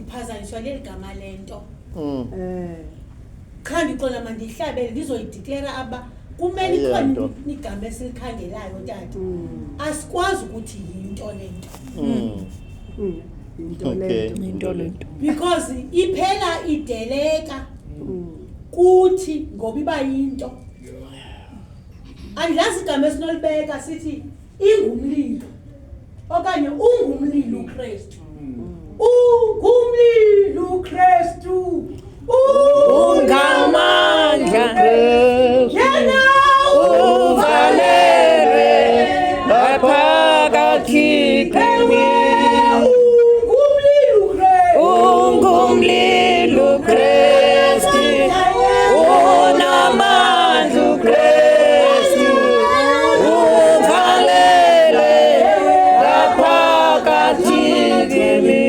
ndiphazanyiswa leli gama lento qha ndixola mandihlabele ndizoyideclare aba kumele ikhona igama esilikhangelayo tata asikwazi ukuthi yinto lento into lento because iphela ideleka kuthi ngoba iba yinto andilazi igama esinolibeka sithi ingumlilo okanye ungumlilo uKristu ungumlilo uKristu ungamandla yena uvalelwe ngaphakathi kimi ungumlilo uKristu unamandla uKristu uvalelwe ngaphakathi kimi.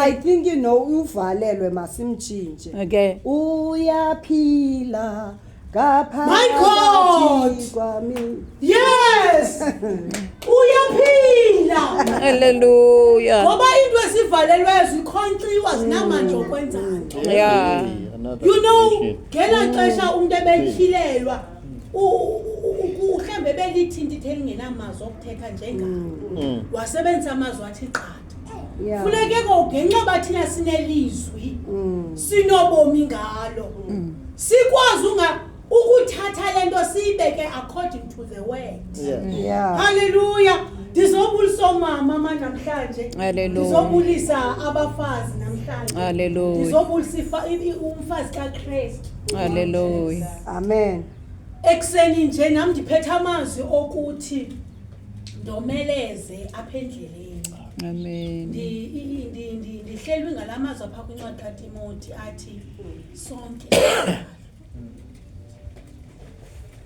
I think you know uvalelwe masimchinje. Okay. Uyaphila My God! ngaphakathi kwami. yes uyaphila Hallelujah. ngoba into esivalelweyo zikhonkxiwa zinamandla okwenza nto Yeah. you know ngela xesha umuntu ebetyhilelwa uhlembe belithinta ithe lingenamazwi okuthetha njengalo wasebenzisa amazwi athi qatha Yeah. funeke ngenxa bathina sinelizwi sinobomi ngalo sikwazi ukuthatha lento siyibeke according to the word Yeah. hallelujah ndizobulisa omama namhlanje Hallelujah. ndizobulisa abafazi namhlanje Hallelujah. ndizobulisa umfazi kaKristu Hallelujah. Amen. ekseni nje nami ndiphethe amazwi okuthi ndomeleze apha endleleni Amen. ndihlelwe ngalamazwi apha kwincwadi kaTimoti athi sonke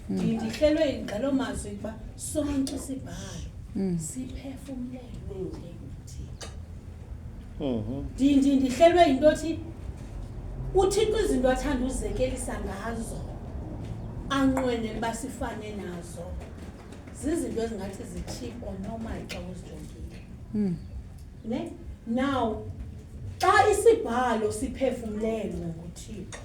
ndihlelwe ngalo mazwi kuba sonke isibhalo siphefumlelwe nguThixo ndihlelwe into othi uThixo izinto athanda uzekelisa ngazo anqwenele basifane nazo zizinto ezingathi zi-cheap or normal xa uzijongile ne now xa isibhalo siphefumlelwe nguThixo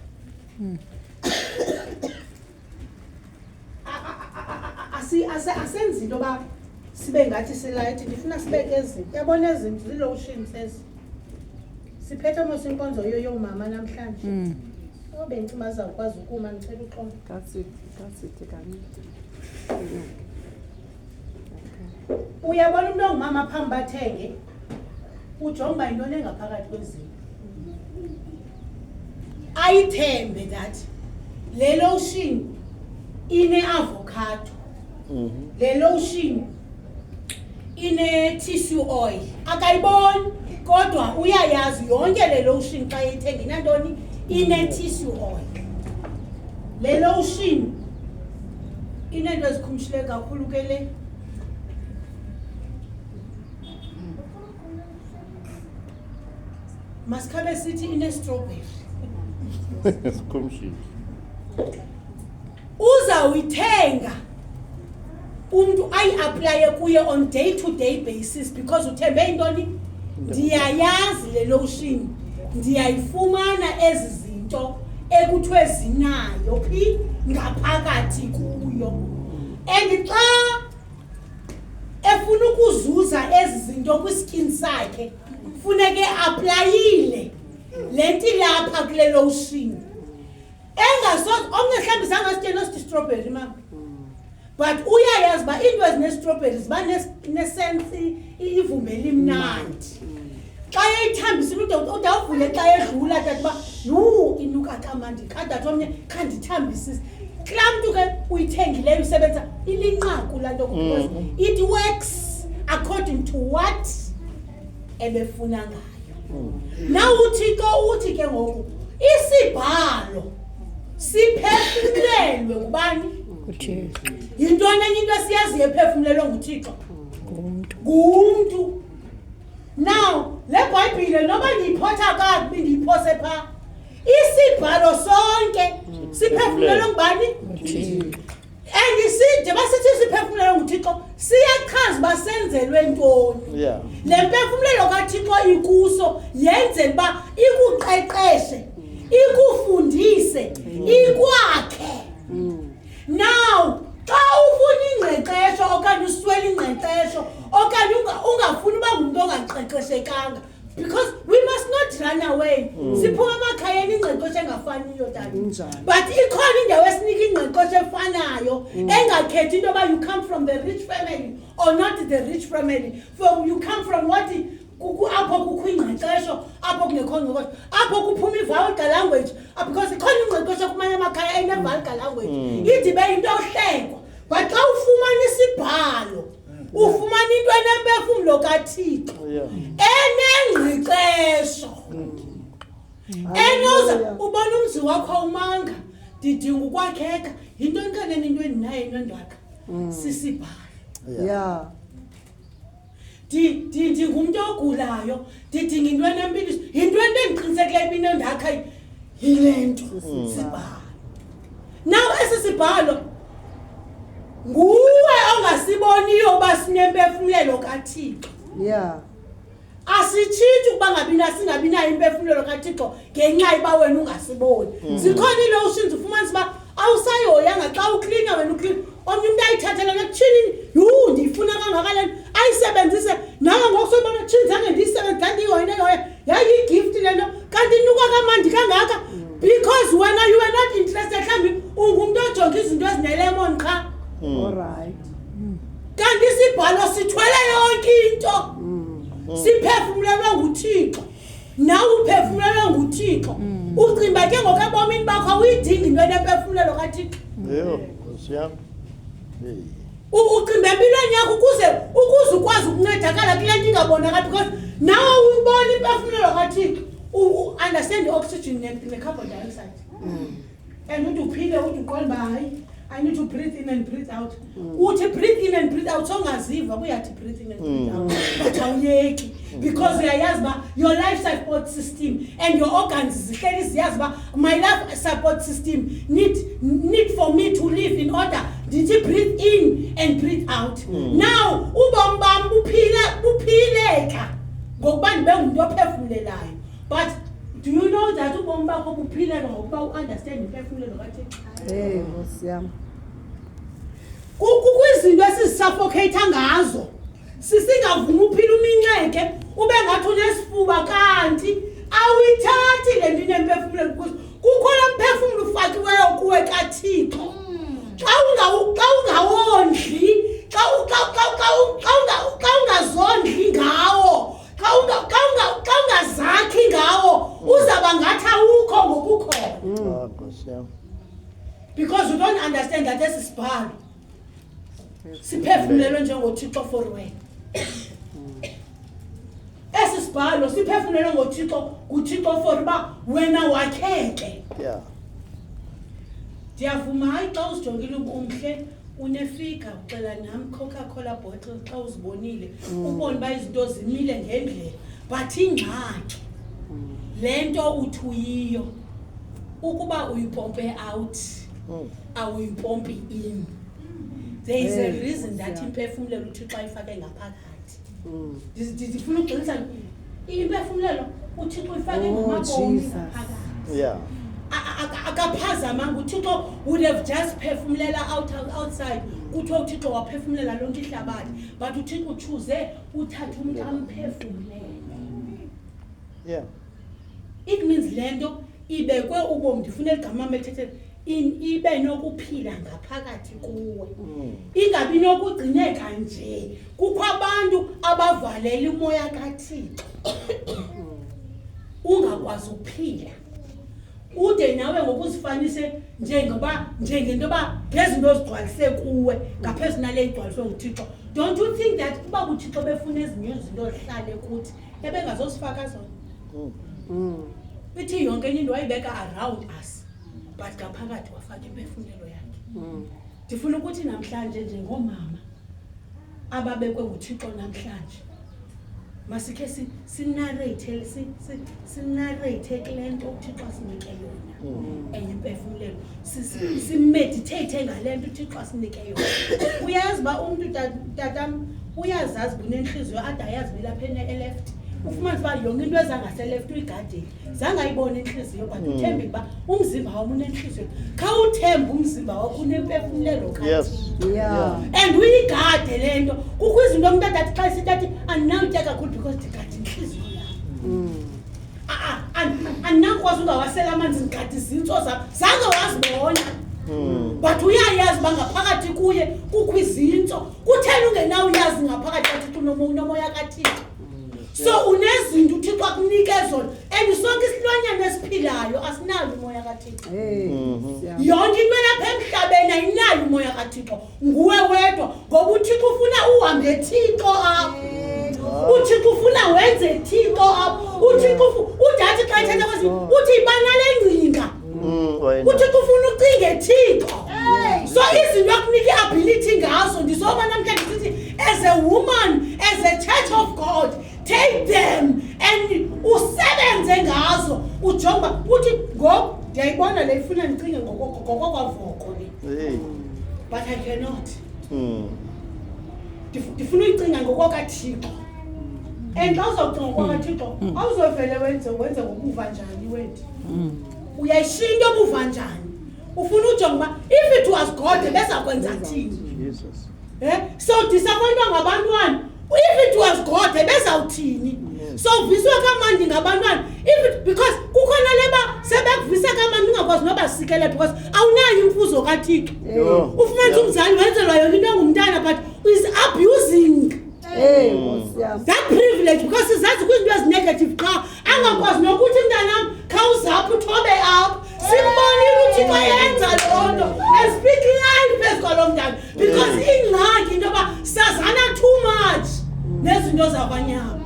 asenzi into yoba sibe ngathi silayithi ndifuna sibeke ezinto yabona ezinto zii-lotion sezi siphethe mos inkonzo yoyomama namhlanje bentu bazawukwazi ukuma ndicela uxolo That's it kami. uyabona umuntu ongumama phambi bathenge ujonga uba yintoni engaphakathi kwezinto ayithembe that le lotion ine-avocado le lotion ine-tissue oil akayiboni kodwa uyayazi yonke le lotion xa yithenga inantoni ine-tissue oil le lotion inento ezikhumshile kakhulu ke le masikhabe sithi ine-strawberry Sikhumshile. uzawuyithenga umuntu ayi-aplaye kuye on day-to-day basis because uthembe intoni ndiyayazi le lotion ndiyayifumana ezi zinto ekuthiwe zinayo phi ngaphakathi kuyo and xa efuna ukuzuza ezi zinto kwiskin sakhe funeke aplayile le nto ilapha kule lotion omnye mhlawumbi zangasitye nositi strawberry mama but uyayazi uba iinto ezine-strawberry ziba nesensi ivumbe elimnandi xa yeyithambisile udawuvule xa edlula tata uba yhu inuka kamandi kadathi omnye khandithambisise kulaa mntu ke uyithengileyo usebenza ilinqaku laa nto because it works according to what ebefuna ngayo na uThixo uthi ke ngoku isibhalo siphefumlelwe ngubani uThixo yintoni enye into esiyaziyo ephefumlelwe nguThixo ngumuntu ngumntu now le bhayibhile noba ndiyiphotha kakubi ndiyiphose phaa isibhalo sonke siphefumlelwe ngubani And njengoba sithi siphefumulelwe nguThixo siyachaza basenzelwe ntoni. Yeah. Le mphefumulelo kaThixo ikuso yenzela ba ikuqeqeshe, ikufundise, ikwakhe. Now xa ufuna ingqeqesho okanye uswela ingqeqesho okanye ungafuni uba ngumuntu ongaqeqeshekanga, because we must not run away. Siphuma emakhayeni ingqeqesho engafaniyo dad. But ikhona indawo esinika ingqeqesho efanayo engakhethi into yoba you come from the rich family or not the rich family. You come from what apho kukho ingqeqesho, apho kungekho ngqeqesho, apho kuphuma i-vulgar language, because ikhona ingqeqesho kumanye amakhaya ene-vulgar language idibe into ohlekwa. But xa ufumana isibhalo ufumana into enemphefumlo kaThixo enengqeqesho enoza ubona umzi wakho umanga didinga ukwakheka yinto enkaneni into endinayo nondaka sisibhalo. Yeah. Ndingumuntu ogulayo ndidinga into enempiliso yinto endiqinisekileyo uba inondakha yile nto sibhalo. Now esi sibhalo nguwe ongasiboniyo uba sinemphefumlelo kaThixo. Yeah. Asitshithi ukuba singabi nayo imphefumlelo kaThixo ngenxa yoba wena ungasiboni. Zikhona ii-lotions ufumanisa uba awusayoyanga xa uklina wena uklina omnye umntu ayithathela nekutshini ndiyifuna kangakanani ayisebenzise nawe ngokusobona tshini zange ndiyisebenzisa ndiyihoyinehoya yayiyigift le nto kanti inuka kamandi kangaka because wena you were not interested mhlawumbi ungumntu ojonga izinto ezinelemon qha. Alright. Kanti isibhalo sithwele yonke into. Siphefumulelwe nguThixo. Nawe uphefumulelwe nguThixo. Ucimba ke ngokabomini bakho awuyidingi into enemphefumulelo kaThixo. Yho, siyam. Ucimba empilweni yakho ukuze ukwazi ukuncedakala kule nto ingabonakali, because nawe uyibona imphefumulelo kaThixo. Understand the-oxygen ne-carbon dioxide. And uthi uphile uthi uqonda uba hayi I need to breathe in and breathe out. Uthi breathe in and breathe out songaziva uyathi breathe in and breathe out. But awuyeki because uyayazi uba your life support system and your organs zihleli ziyazi uba my life support system need for me to live in order. Did you breathe in and breathe out? Now ubomi bam buphileka ngokuba ndibe ngumuntu ophefumulelayo. But do you know that ubomi bakho buphileka ngokuba u-understand imphefumulelo kaThixo? Ngosiyam. Kukwizinto esizisuffocate ngazo sisingavumi uphila uminxeke ube ngathi unesifuba kanti awuyithathi le nto inemphefumulelo because kukho lo mphefumulo ufakiweyo kuwe kaThixo. Xa ungawondli, xa ungazondli ngawo, xa ungazakhi ngawo uzaba ngathi awukho ngokukhona. Because you don't understand that esi sibhalo siphefumulelwe njengoThixo for wena. Esi sibhalo siphefumulelwe nguThixo for uba wena wakheke. Yeah. Ndiyavuma hayi xa uzijongile umhle unefika uxela nami Coca-Cola bottle xa uzibonile ubone uba izinto zimile ngendlela, but ingxaki le nto uthi uyiyo ukuba uyipompe out awuyipompi in. There is a reason that imphefumulelo uThixo ayifake ngaphakathi. Ndifuna ugxilisa imphefumulelo uThixo uyifake ngamabomi ngaphakathi. Yeah. Akaphazamanga uThixo would have just phefumulela outside kuthiwa uThixo waphefumulela lonke ihlabathi, but uThixo uchoose uthathe umuntu amphefumulele. Yeah. It means le nto ibekwe ubomi, ndifuna igama methethe ibe nokuphila ngaphakathi kuwe, ingabi nokugcineka nje. Kukho abantu abavalela umoya kaThixo ungakwazi ukuphila ude nawe ngokuzifanise njengento ba ngezinto ezigcwalise kuwe ngaphezu nale igcwaliswe nguThixo. Don't you think that kuba uThixo befuna ezinye izinto zihlale kuthi ebengazosifaka zona? Ithi yonke into wayibeka around us, but ngaphakathi wafaka imphefumulelo yakhe. Ndifuna ukuthi namhlanje njengomama ababekwe nguThixo namhlanje Masike sinarrate sinarrate kule nto uThixo asinike yona enye imphefumulelo simeditate ngale nto uThixo asinike yona. Uyazi ba umuntu tatam uyazazi kunenhliziyo ade ayazi lapha eleft ufumana uba yonke into ezangase left uyigadile zangayibona inhliziyo but uthembe ba umzimba wakho unenhliziyo khawuthemba umzimba wakho unemphefumulelo kathi. Yes. Yeah. And uyigade le nto kukho izinto umuntu adathi xa sitathi andinawutya kakhulu because ndigade inhliziyo yam. Andinakwazi ungawasela amanzi ngigade izintso zam zange wazibona but uyayazi uba ngaphakathi kuye kukho izintso kutheni ungenawuyazi ngaphakathi kathixo unomoya kathixo. So unezinto uThixo akunike zona and sonke isilwanyana esiphilayo asinayo umoya kaThixo. Yonke into lapha emhlabeni ayinayo umoya kaThixo nguwe wedwa ngoba uThixo ufuna uhambe eThixo apho. uThixo ufuna wenze eThixo apho. uThixo udathi xa ethetha kwazi uthi ibana lengcinga. uThixo ufuna ucinga eThixo. So izinto akunike ability ngazo ndizoba namhlanje sithi as a woman as a church of God take them and usebenze ngazo ujonga uthi ngoku ndiyayibona le ifuna ndicinge ngokwavoko le but I cannot. Ndifuna uyicinga ngokwakaThixo and xa uzawucinga ngokwakaThixo awuzovele wenze ngokuva njani wethu. Uyayishiya into obuva njani ufuna ujonga uba if it was God bezakwenza thini. So disappointwa ngabantwana if it was God bezawuthini. So viswa kamandi ngabantwana because kukhona leba sebekuvisa kamandi ungakwazi noba sikele because awunayo imfuzo kaThixo. Ufumana umzali wenzelwa yona into engumntana but is abusing that privilege because sizazi kwizinto ezinegative qha angakwazi nokuthi mntanam khawuzapha uthobe apha simbonile uThixo yenza loo nto and speak life esikwalo mntana because ingxaki into yoba sazana too much nezinto zabanyama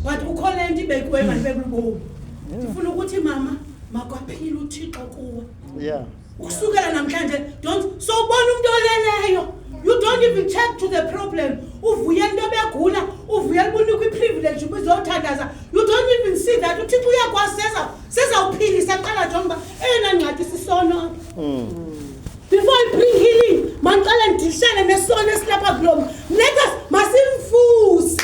but kukho le nto ibekiweyo mandibekulibomi. Ndifuna ukuthi mama makwaphile uThixo kuwe ukusukela namhlanje so ubona umuntu oleleyo you don't even check to the problem. Uvuye into begula uvuye ubunikwa iprivilege ubuzothandaza you don't even see that uThixo uyakwazi sezawuphilisa qala jonga eyona ngxaki sisono before I bring healing manqala ndishane nesono esilapha kulomo let us masimfuse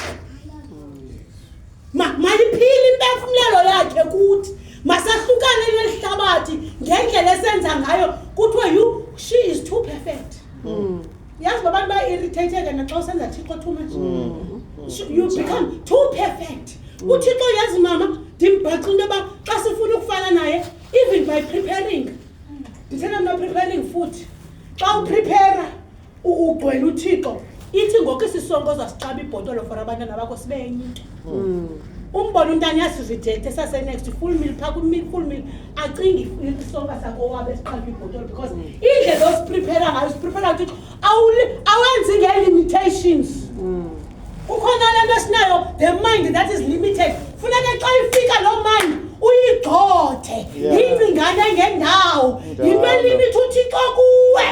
mayiphile imphefumlelo yakhe kuthi masahlukane nelihlabathi ngendlela esenza ngayo kuthiwe she is too perfect. Yazi babantu ba-irritated naxa usenza Thixo too much. You become too perfect. uThixo yazi mama ndimbhaxa into yoba xa sifuna ukufana naye even by preparing ndithena mna preparing futhi xa uprepara ugcwele uThixo ithi ngoku isisongo zasicaba ibhotolo for abantwana bakho sibe enye into. Umbona umntana yasizidethe sase-next full meal phaa full meal acinge isonka sakho wabe siqaba ibhotolo because indlela osiprepara ngayo siprepara uThixo awenzi ngee-limitations. Kukhona le nto esinayo the mind that is limited funeka xa ifika loo mind uyigxothe ingcingane ngendawo yinto elimithi uThixo kuwe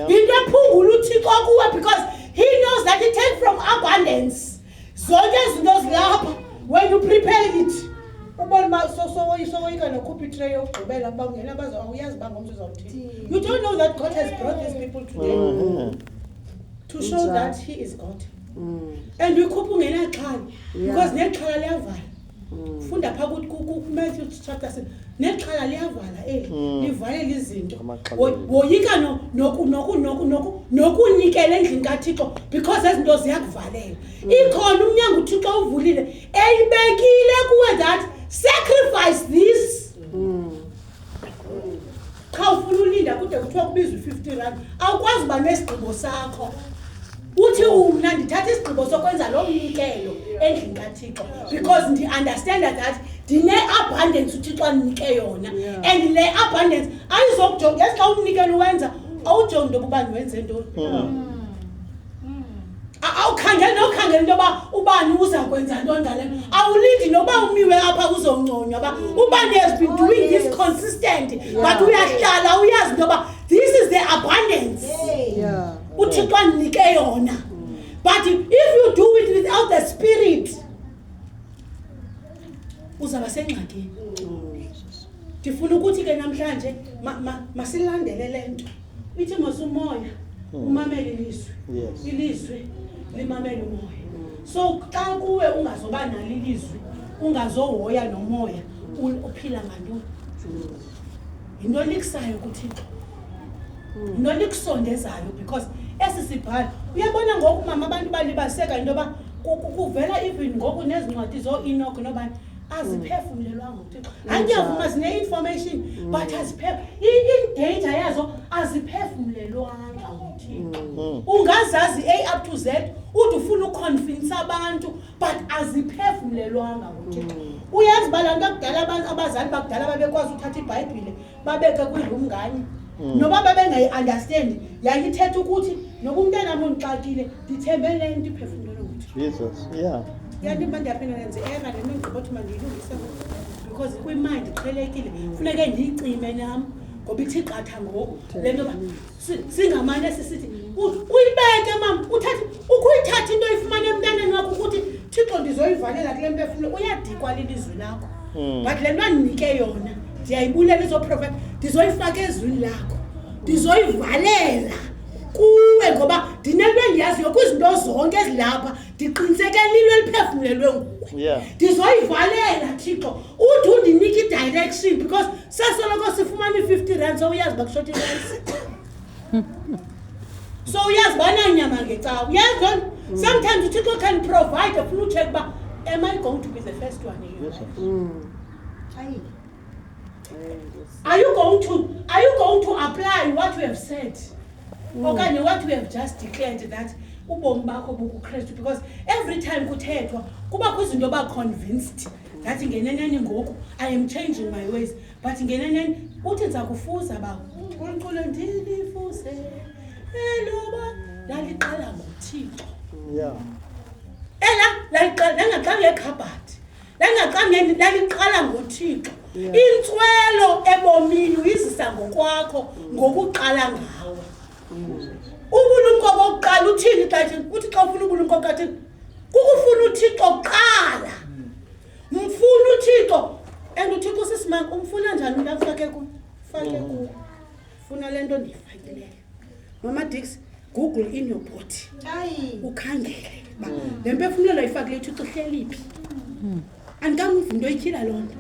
yinto ephungula uThixo kuwe because he knows that it takes from abundance. Zonke izinto zilapha when you prepare it ubona uba sowoyika nokhupha itray yokugqibela uba ungena awuyazi uba ngomso uzawuthini. You don't know that God has brought these people today to show that he is God. And uyikhupha ungenaxhala because nexhala liyavala. Funda phaa Matthew chapter 6 nexhala liyavala livalela izinto woyika nokunikela endlini kaThixo because ezinto ziyakuvalela. Ikhona umnyango uThixo uvulile eyibekile kuwe that sacrifice this. Xa ufuna ulinda kude kuthiwa kubizwa R50 awukwazi uba nesigqibo sakho. Uthi mna ndithatha isigqibo sokwenza lo mnikelo endlini kaThixo because ndi-understanda that ndine-abundance uThixo andinike yona and le abundance ayizokujonga xa umnikelo uwenza awujongi into yokuba ndiwenze ntoni. Awukhangeli into yoba ubani uza kwenza ntoni ngale awulindi noba umiwe apha uzonconywa ba ubani has been doing this consistent but uyahlala uyazi into yoba this is the abundance uThixo andinike yona But if you do it without the spirit, uzaba sengxakini. Ndifuna ukuthi ke namhlanje masilandele lento. Ithi mosumoya umamele ilizwi. Yes. Ilizwi limamele umoya. So xa kuwe ungazoba nalo ilizwi, ungazohoya nomoya, uphila ngantoni? Into likusayo kuThixo. Into likusondezayo because esisibhalo uyabona ngoku mama abantu balibaseka into ba kuvela even ngoku nezincwadi zo-Enoch nobani aziphefumlelwanga uThixo. Angiyavuma sine information but i-data yazo aziphefumlelwanga uThixo. Ungazazi A up to Z uthi ufuna uconvince abantu but aziphefumlelwanga uThixo. Uyazi balanga kudala abazali bakudala babekwazi uthatha iBhayibhile babeke kwiroom nganye. Noba babengayi-understand yayithetha ukuthi noba umntana wami undixakile ndithembele into iphefumlelo nguThixo. Jesus, yeah. Yanti manje yaphinda ngenze era le mingqibo othi mandiyilungise because kwimind iqhelekile kufuneke ndiyicime nami ngoba ithi qatha ngoku le nto singamane sisithi uyibeke mama uthathe ukuyithatha into oyifumana emntaneni wakho ukuthi Thixo ndizoyivalela kule mphefumlo uyadikwa lilizwi lakho but le nto andinike yona ndiyayibulela izoprofeta ndizoyifaka ezwini lakho ndizoyivalela kuwe ngoba ndinento endiyaziyo kwizinto zonke ezilapha ndiqinisekelile eliphefumlelwe nguwe. Ndizoyivalela Thixo uthi undinike i-direction because sasoloko sifumana i-50 rand so uyazi bakushota i-rice. So uyazi bananyama ngecawa uyazi sometimes uThixo can provide afuna ucheck uba am I going to be the first one here? Yes, sir. Are you going to apply what we have said? Okay, what we have just declared that ubomi bakho bukuKristu because every time kuthethwa kuba kwizinto ba convinced that ngeneneni ngoku I am changing my ways but ngeneneni uthi nza kufuza ba uNkulunkulu ndilifuse eloba laliqala ngoThixo. Yeah. Lingaqali ekhabhathi laliqala ngoThixo. Intswelo ebomini uyizisa ngokwakho ngokuqala ngawe. Ubulumko bokuqala uthini xa uthi xa ufuna ubulumko kathini kukufuna uThixo kuqala. Mfuna uThixo and uThixo sisimanga umfuna njani umuntu afake ku fake ku funa lento ndiyifakileyo. Mama Dix Google in your body. Ukhangele ba le mphefumlelo ayifakile uThixo hleliphi. Andikamva into oyityhila lonto.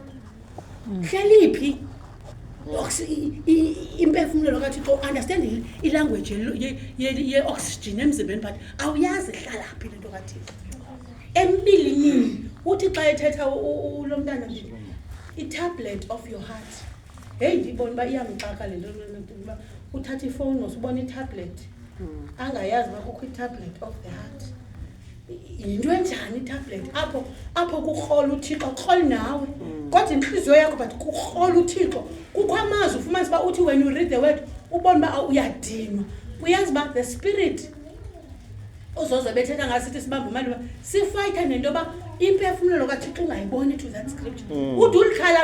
Hleliphi imphefumlelo kaThixo understand ilanguage ye-oxygen emzimbeni but awuyazi ihlala phi lento kaThixo. Embilini uthi xa ethetha lo mntana nje i-tablet of your heart. Hey ndibona uba iyamxaka le nto uba uthatha ifowuni usubona i-tablet angayazi uba kukho i-tablet of the heart. Yinto enjani i-tablet apho kurhola uThixo kurhola nawe kodwa inhliziyo yakho but kurhola uThixo kukho amazwi ufumanise uba uthi when you read the word ubona uba uyadinwa uyazi uba the spirit uzoze bethetha ngasithi sibambe imali uba sifayitha nento yoba imphefumlelo kaThixo ungayiboni to that scripture ude ulikhala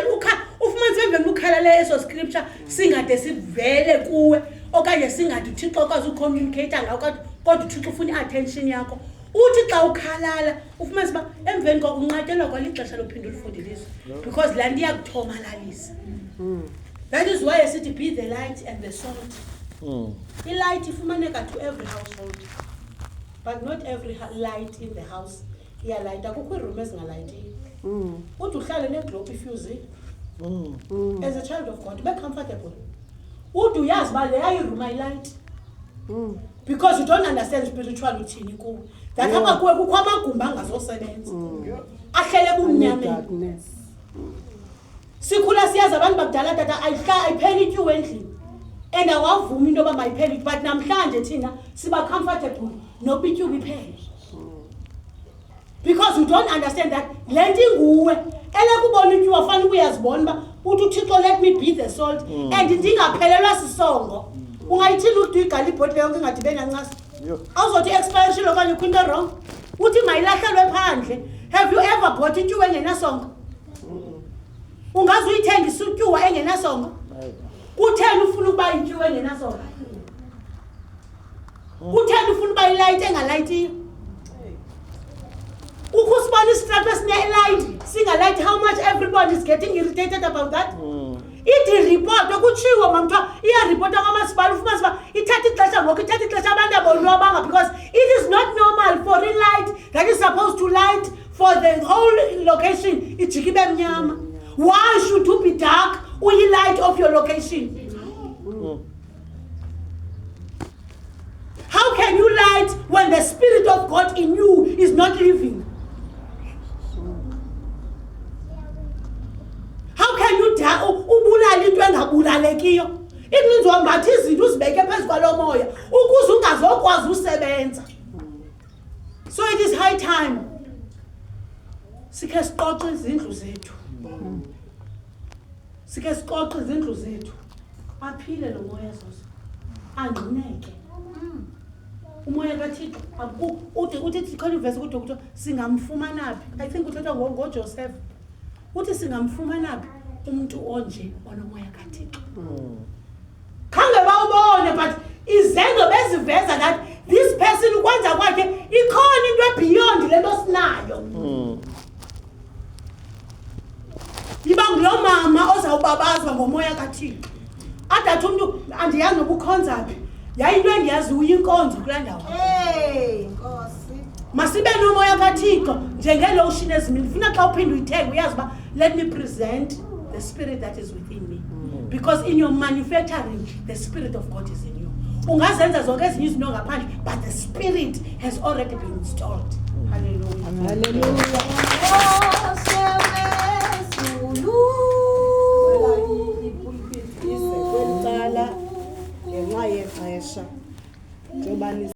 ufumanise emveni ukhalale eso scripture singade sivele kuwe okanye singade uThixo okwazi ucommunicate ngawo kodwa uThixo ufuna i-attention yakho. Uthi xa ukhalala ufumanise uba emveni koko unqatyelwa kwalixesha lophinda ulifundilizwe because laa nto iyakuthomalalisa. That is why sithi be the light and the salt. I-light ifumaneka to every household but not every light in the house iyalayita. Kukho iiroom ezingalayitiyo uthi uhlale neglobe ifuse as a child of God ube comfortable uthi uyazi uba leya iroom ayilayiti because you don't understand spiritual uthini kuwe. That apha kuwe kukho amagumbi angazosebenza ahlele kumnyameni. Sikhula siyazi abantu bakudala tata ayipheli ityuwa endlini and awavumi into yoba mayipheli but namhlanje thina siba comfortable noba ityuwa iphele because you don't understand that le nto inguwe elekubona ityuwa fanele ukuyazibona uba uthi uThixo let me be the salt and ndingaphelelwa sisongo. Ungayithini uthi uyigali ibhotile yonke ingadibe nancasa awuzothi expiration okanye ukho into wrong uthi mayilahlelwe phandle. Have you ever bought ityuwa engenasongo? Ungaze uyithengisa ityuwa engenasongo? Kutheni ufuna ukuba ityuwa engenasongo? Kutheni ufuna ukuba ilight engalayitiyo? Ukusibona isitrato esine-light, singa-light, how much everybody is getting irritated about that? Ithi report okutshiwo mamntwa iyaripota kwamasipala ufumanisa ithatha ixesha ngoku ithatha ixesha abantu abonwabanga because it is not normal for a light that is supposed to light for the whole location ijike ibe mnyama. Why should you be dark uyi-light of your location? How can you light when the Spirit of God in you is not living? How can you ubulala into engabulalekiyo? It means wambatha izinto uzibeke phezu kwalo moya ukuze ungazokwazi usebenza. So it is high time sikhe siqoqe izindlu zethu. Sikhe siqoqe izindlu zethu. Aphile lo moya Zozo. Angqineke. Umoya kaThixo uthi khona ivesi kuDokotela singamfumana phi? I think uthetha ngoJoseph. Uthi singamfumana phi umuntu onje onomoya kaThixo. Khange bawubone but izenzo beziveza that this person ukwenza kwakhe ikhona into beyond lento sinayo. Yiba ngulo mama ozawubabazwa ngomoya kaThixo. Adathi umuntu andiyazi nobukhonza phi. Yayinto engiyazi uyinkonzo kula ndawo. Nkosi. Masibe nomoya kaThixo njengelotion ezimini. Funa xa uphinda uyithenga uyazi ba let me present the spirit that is within me. Because in your manufacturing the Spirit of God is in you. Ungazenza zonke ezinye izinto ngaphandle but the Spirit has already been installed. Hallelujah. Hallelujah.